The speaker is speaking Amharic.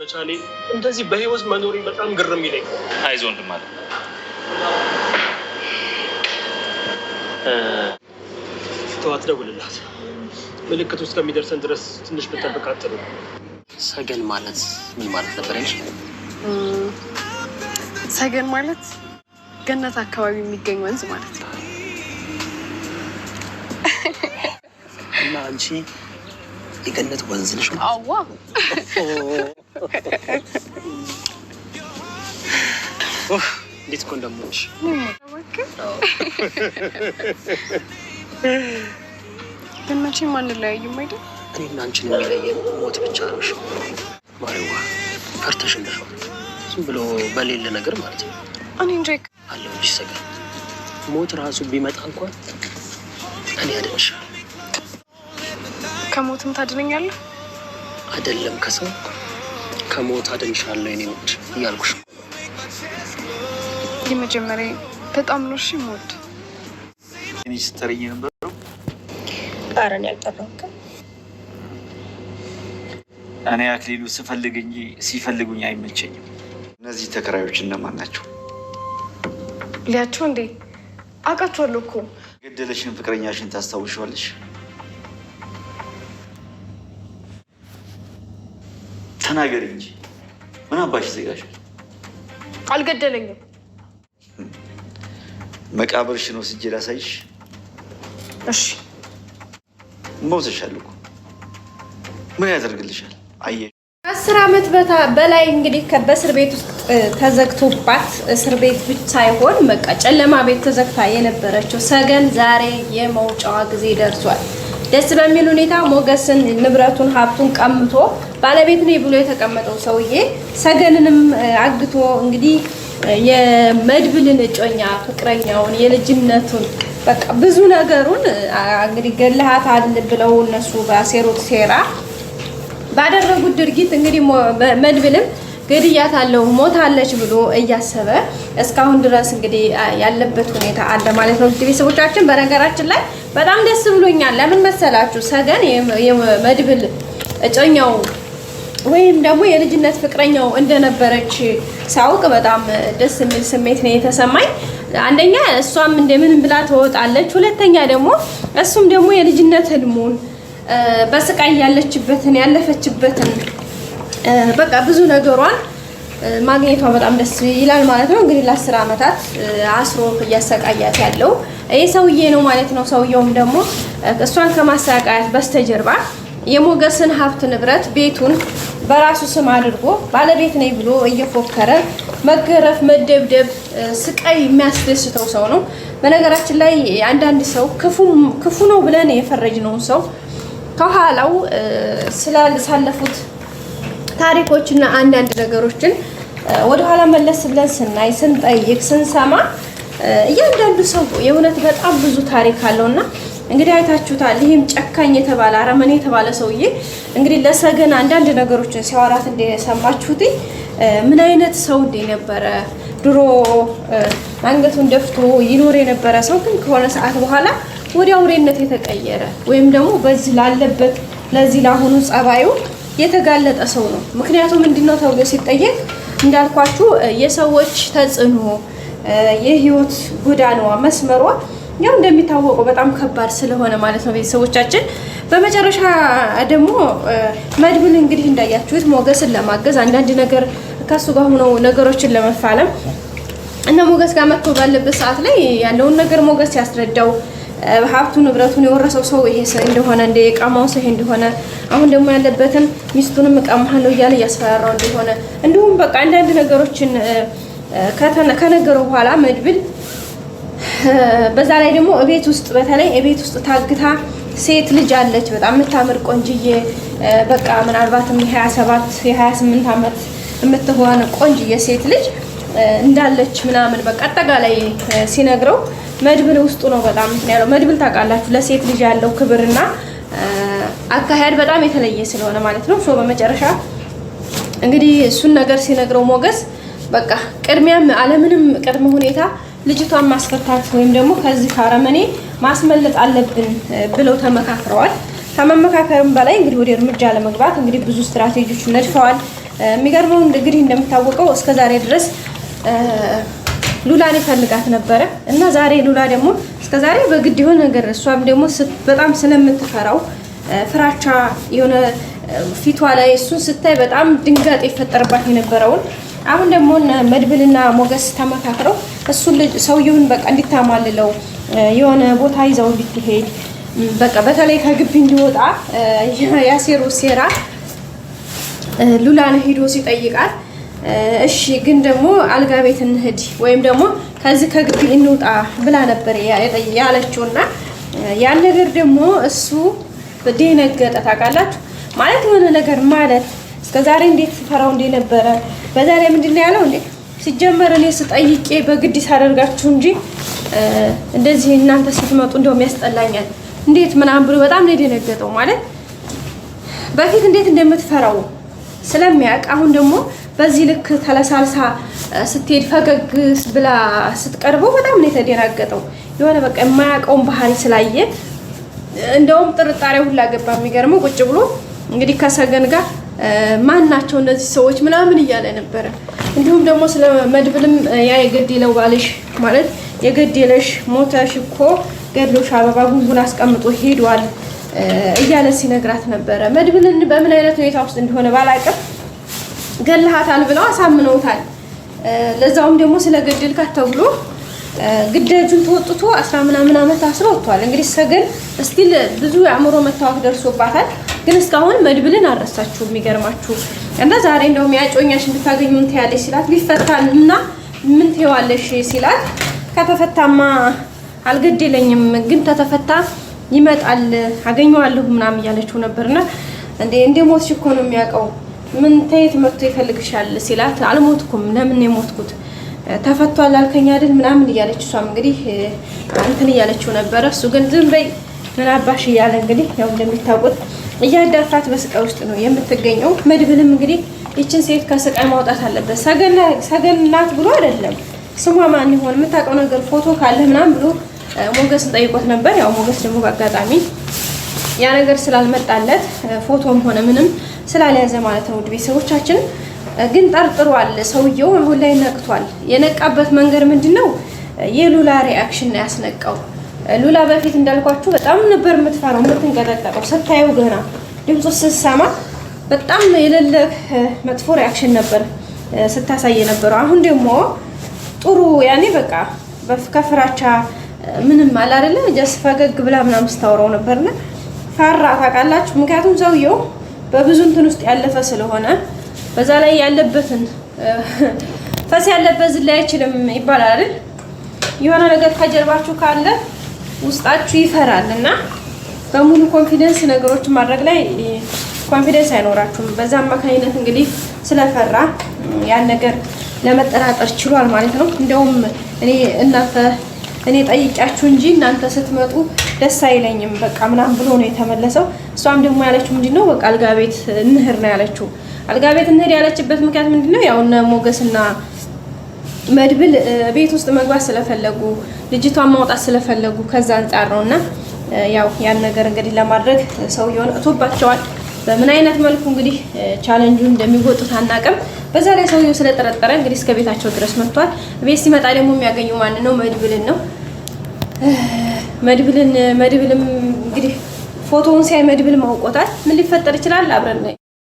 መቻሌ እንደዚህ በህይወት መኖሪ በጣም ግርም ይለኝ። አይዞህ ወንድም አለ ተዋት፣ ደውልላት። ምልክቱ እስከሚደርሰን ድረስ ትንሽ ብጠብቃት ጥሩ። ሰገን ማለት ምን ማለት ነበር ያልሽ? ሰገን ማለት ገነት አካባቢ የሚገኝ ወንዝ ማለት ነው። እና አንቺ የገነት ወንዝ ነሽ? አዋ እንዴት እኮ እንደምወድሽ ግን መቼም አንለያይም አይደል? እኔና አንቺን የሚለየን ሞት ብቻ ነው። ማሪዋ ፈርተሽ እንደሆነ ዝም ብሎ በሌለ ነገር ማለት ነው። እኔ እንጃ አለሁልሽ ሰገን። ሞት ራሱ ቢመጣ እንኳን እኔ አድንሻለሁ። ከሞትም ታድነኛለህ? አይደለም ከሰው ከሞት አድንሻለሁ የኔ ውድ እያልኩሽ። የመጀመሪያ በጣም ነው እሺ ሞት እኔ ስትጠሪኝ ነበር። አረን ያልጠራሁት እኔ አክሊሉ ስፈልግ እንጂ ሲፈልጉኝ አይመቸኝም። እነዚህ ተከራዮች እነማን ናቸው? ሊያቸው እንዴ? አውቃቸዋለሁ እኮ። ገደለሽን ፍቅረኛሽን ታስታውሻለሽ? ተናገሪ እንጂ ምን አባሽ ዘጋሽ? አልገደለኝም። መቃብርሽን ወስጄ ላሳይሽ? እሺ ሞተሻል እኮ ምን ያደርግልሻል? አየሽ 10 ዓመት በላይ እንግዲህ በእስር ቤት ውስጥ ተዘግቶባት እስር ቤት ብቻ ሳይሆን በቃ ጨለማ ቤት ተዘግታ የነበረችው ሰገን ዛሬ የመውጫዋ ጊዜ ደርሷል። ደስ በሚል ሁኔታ ሞገስን ንብረቱን ሀብቱን ቀምቶ ባለቤት ነኝ ብሎ የተቀመጠው ሰውዬ ሰገንንም አግቶ እንግዲህ የመድብልን እጮኛ ፍቅረኛውን የልጅነቱን በቃ ብዙ ነገሩን እንግዲህ ገለሃታል ብለው እነሱ ባሴሩት ሴራ ባደረጉት ድርጊት እንግዲህ መድብልም ገድያታለሁ ሞታለች ብሎ እያሰበ እስካሁን ድረስ እንግዲህ ያለበት ሁኔታ አለ ማለት ነው። ቤተሰቦቻችን በነገራችን ላይ በጣም ደስ ብሎኛል። ለምን መሰላችሁ? ሰገን የመድብል እጮኛው ወይም ደግሞ የልጅነት ፍቅረኛው እንደነበረች ሳውቅ በጣም ደስ የሚል ስሜት ነው የተሰማኝ። አንደኛ እሷም እንደምን ብላ ትወጣለች፣ ሁለተኛ ደግሞ እሱም ደግሞ የልጅነት ህልሙን በስቃይ ያለችበትን ያለፈችበትን በቃ ብዙ ነገሯን ማግኘቷ በጣም ደስ ይላል ማለት ነው። እንግዲህ ለ10 ዓመታት አስሮ እያሰቃያት ያለው ይሄ ሰውዬ ነው ማለት ነው። ሰውየውም ደግሞ እሷን ከማሰቃያት በስተጀርባ የሞገስን ሀብት ንብረት ቤቱን በራሱ ስም አድርጎ ባለቤት ነኝ ብሎ እየፎከረ መገረፍ፣ መደብደብ፣ ስቃይ የሚያስደስተው ሰው ነው። በነገራችን ላይ አንዳንድ ሰው ክፉ ነው ብለን የፈረጅነውን ሰው ከኋላው ስላሳለፉት ታሪኮችና አንዳንድ ነገሮችን ወደኋላ መለስ ብለን ስናይ ስንጠይቅ ስንሰማ እያንዳንዱ ሰው የእውነት በጣም ብዙ ታሪክ አለውና እንግዲህ አይታችሁታል። ይህም ጨካኝ የተባለ አረመኔ የተባለ ሰውዬ እንግዲህ ለሰገን አንዳንድ ነገሮችን ሲያወራት እንደሰማችሁት ምን አይነት ሰው እንደነበረ ድሮ አንገቱን ደፍቶ ይኖር የነበረ ሰው ግን ከሆነ ሰዓት በኋላ ወደ አውሬነት የተቀየረ ወይም ደግሞ በዚህ ላለበት ለዚህ ለአሁኑ ጸባዩ የተጋለጠ ሰው ነው። ምክንያቱም ምንድነው ተብሎ ሲጠየቅ እንዳልኳችሁ የሰዎች ተጽዕኖ የህይወት ጎዳናዋ መስመሯ ያው እንደሚታወቀው በጣም ከባድ ስለሆነ ማለት ነው። ቤተሰቦቻችን በመጨረሻ ደግሞ መድብል እንግዲህ እንዳያችሁት ሞገስን ለማገዝ አንዳንድ ነገር ከሱ ጋር ሆኖ ነገሮችን ለመፋለም እና ሞገስ ጋር መጥቶ ባለበት ሰዓት ላይ ያለውን ነገር ሞገስ ያስረዳው ሀብቱ ንብረቱን የወረሰው ሰው ይሄ ሰው እንደሆነ የቀማው ሰው እንደሆነ አሁን ደግሞ ያለበትን ሚስቱንም እቀማለሁ እያለ ያስፈራራው እንደሆነ እንዲሁም በቃ አንዳንድ ነገሮችን ከነገረው በኋላ መድብል በዛ ላይ ደግሞ እቤት ውስጥ በተለይ እቤት ውስጥ ታግታ ሴት ልጅ አለች በጣም የምታምር ቆንጅዬ በቃ ምናልባትም የ27 የ28 ዓመት የምትሆን ቆንጅዬ ሴት ልጅ እንዳለች ምናምን በቃ አጠቃላይ ሲነግረው መድብል ውስጡ ነው በጣም ያለው። መድብል ታውቃላችሁ ለሴት ልጅ ያለው ክብርና አካሄድ በጣም የተለየ ስለሆነ ማለት ነው። ሶ በመጨረሻ እንግዲህ እሱን ነገር ሲነግረው ሞገስ በቃ ቅድሚያም አለምንም ቅድመ ሁኔታ ልጅቷን ማስፈታት ወይም ደግሞ ከዚህ ካረመኔ ማስመለጥ አለብን ብለው ተመካክረዋል። ከመመካከርም በላይ እንግዲህ ወደ እርምጃ ለመግባት እንግዲህ ብዙ ስትራቴጂዎች ነድፈዋል። የሚገርመው እንግዲህ እንደምታወቀው እስከዛሬ ድረስ ሉላን ይፈልጋት ነበረ እና ዛሬ ሉላ ደግሞ እስከዛሬ በግድ የሆነ ነገር እሷም ደግሞ በጣም ስለምትፈራው ፍራቻ የሆነ ፊቷ ላይ እሱን ስታይ በጣም ድንጋጤ ይፈጠርባት የነበረውን አሁን ደግሞ መድብልና ሞገስ ተመካክረው እሱን ልጅ ሰውየውን በቃ እንዲታማልለው የሆነ ቦታ ይዘው እንድትሄድ በቃ በተለይ ከግቢ እንዲወጣ ያሴሩ ሴራ ሉላን ሄዶ ሲጠይቃት እሺ ግን ደግሞ አልጋ ቤት እንሂድ ወይም ደግሞ ከዚህ ከግቢ እንውጣ ብላ ነበር ያለችውና ያን ነገር ደግሞ እሱ በደነገጠ ታውቃላችሁ ማለት የሆነ ነገር ማለት እስከዛሬ እንዴት ፈራው እንደነበረ በዛሬ ምንድነው ያለው እንዴ ሲጀመር እኔ ስጠይቄ በግድ ሳደርጋችሁ እንጂ እንደዚህ እናንተ ስትመጡ እንደውም ያስጠላኛል እንዴት ምናምን ብሎ በጣም ነው የደነገጠው ማለት በፊት እንዴት እንደምትፈራው ስለሚያውቅ አሁን ደግሞ በዚህ ልክ ተለሳልሳ ስትሄድ ፈገግ ብላ ስትቀርበው በጣም ነው የተደናገጠው የሆነ በቃ የማያውቀውን ባህሪ ስላየ እንደውም ጥርጣሬ ሁላ ገባ የሚገርመው ቁጭ ብሎ እንግዲህ ከሰገን ጋር ማን ናቸው እነዚህ ሰዎች ምናምን እያለ ነበረ እንዲሁም ደግሞ ስለ መድብልም ያ የገደለው ባልሽ ማለት የገደለሽ ሞተሽ እኮ ገድሎሽ አበባ ጉንጉን አስቀምጦ ሄዷል እያለ ሲነግራት ነበረ መድብልን በምን አይነት ሁኔታ ውስጥ እንደሆነ ባላውቅም ገለሃታል ብለው አሳምነውታል ለዛውም ደግሞ ስለገደልካት ተብሎ ግዳጁን ተወጥቶ 10 ምናምን ዓመት አስሮ ወጥቷል እንግዲህ ሰገን እስቲል ብዙ አእምሮ መታወክ ደርሶባታል ግን እስካሁን መድብልን አረሳችሁ የሚገርማችሁ እና ዛሬ እንደውም ያጮኛሽ እንድታገኙ እንት ያለሽ ሲላት ቢፈታና ምን ትይዋለሽ ሲላት ከተፈታማ አልገደለኝም ግን ተተፈታ ይመጣል አገኘዋለሁ ምናምን እያለችው ነበርና እንደ ሞትሽ እኮ ነው የሚያውቀው ምን ተየት መጥቶ ይፈልግሻል ሲላት አልሞትኩም ለምን ነው የሞትኩት ተፈቷል አልከኝ አይደል ምናምን እያለች እሷም እንግዲህ እንትን እያለችው ነበር እሱ ግን ዝም በይ ምን አባሽ እያለ እንግዲህ ያው እንደሚታወቅ እያዳፋት በስቃይ ውስጥ ነው የምትገኘው መድብልም እንግዲህ ይችን ሴት ከስቃይ ማውጣት አለበት ሰገን ናት ብሎ አይደለም ስሟ ማን ይሆን የምታውቀው ነገር ፎቶ ካለ ምናምን ብሎ ሞገስን ጠይቆት ነበር ያው ሞገስ ደግሞ በአጋጣሚ ያ ነገር ስላልመጣለት ፎቶም ሆነ ምንም ስላልያዘ ማለት ነው ቤተሰቦቻችን ግን ጠርጥሯል ሰውየው አሁን ላይ ነቅቷል የነቃበት መንገድ ምንድነው የሉላ ሪአክሽን ያስነቃው ሉላ በፊት እንዳልኳችሁ በጣም ነበር የምትፈራው የምትንቀጠቀጠው ስታየው ገና ድምፁ ስትሰማ በጣም የሌለ መጥፎ ሪአክሽን ነበር ስታሳየ ነበር አሁን ደግሞ ጥሩ ያኔ በቃ ከፍራቻ ምንም አለ አይደለ ጀስ ፈገግ ብላ ምናምን ስታወራው ነበርና ፈራ ታውቃላችሁ ምክንያቱም ሰውየው በብዙ እንትን ውስጥ ያለፈ ስለሆነ በዛ ላይ ያለበትን ፈስ ያለበት ዝላይ አይችልም ይባላል አይደል የሆነ ነገር ከጀርባችሁ ካለ ውስጣችሁ ይፈራልና በሙሉ ኮንፊደንስ ነገሮችን ማድረግ ላይ ኮንፊደንስ አይኖራችሁም በዛ አማካኝነት እንግዲህ ስለፈራ ያን ነገር ለመጠራጠር ችሏል ማለት ነው እንደውም እኔ ጠይቂያችሁ እንጂ እናንተ ስትመጡ ደስ አይለኝም በቃ ምናምን ብሎ ነው የተመለሰው እሷም ደግሞ ያለችው ምንድነው በቃ አልጋ ቤት እንሂድ ነው ያለችው አልጋ ቤት እንሂድ ያለችበት ምክንያት ምንድነው ያው እነ ሞገስና መድብል ቤት ውስጥ መግባት ስለፈለጉ ልጅቷን ማውጣት ስለፈለጉ ከዛ አንፃር ነውና ያው ያን ነገር እንግዲህ ለማድረግ ሰውየውን እቶባቸዋል በምን አይነት መልኩ እንግዲህ ቻሌንጁን እንደሚወጡት አናውቅም በዛ ላይ ሰውየው ስለተጠረጠረ እንግዲህ እስከ ቤታቸው ድረስ መጥቷል ቤት ሲመጣ ደግሞ የሚያገኘው ማን ነው መድብልን ነው መድብልም እንግዲህ ፎቶውን ሲያይ መድብል ማውቆታል ምን ሊፈጠር ይችላል አብረን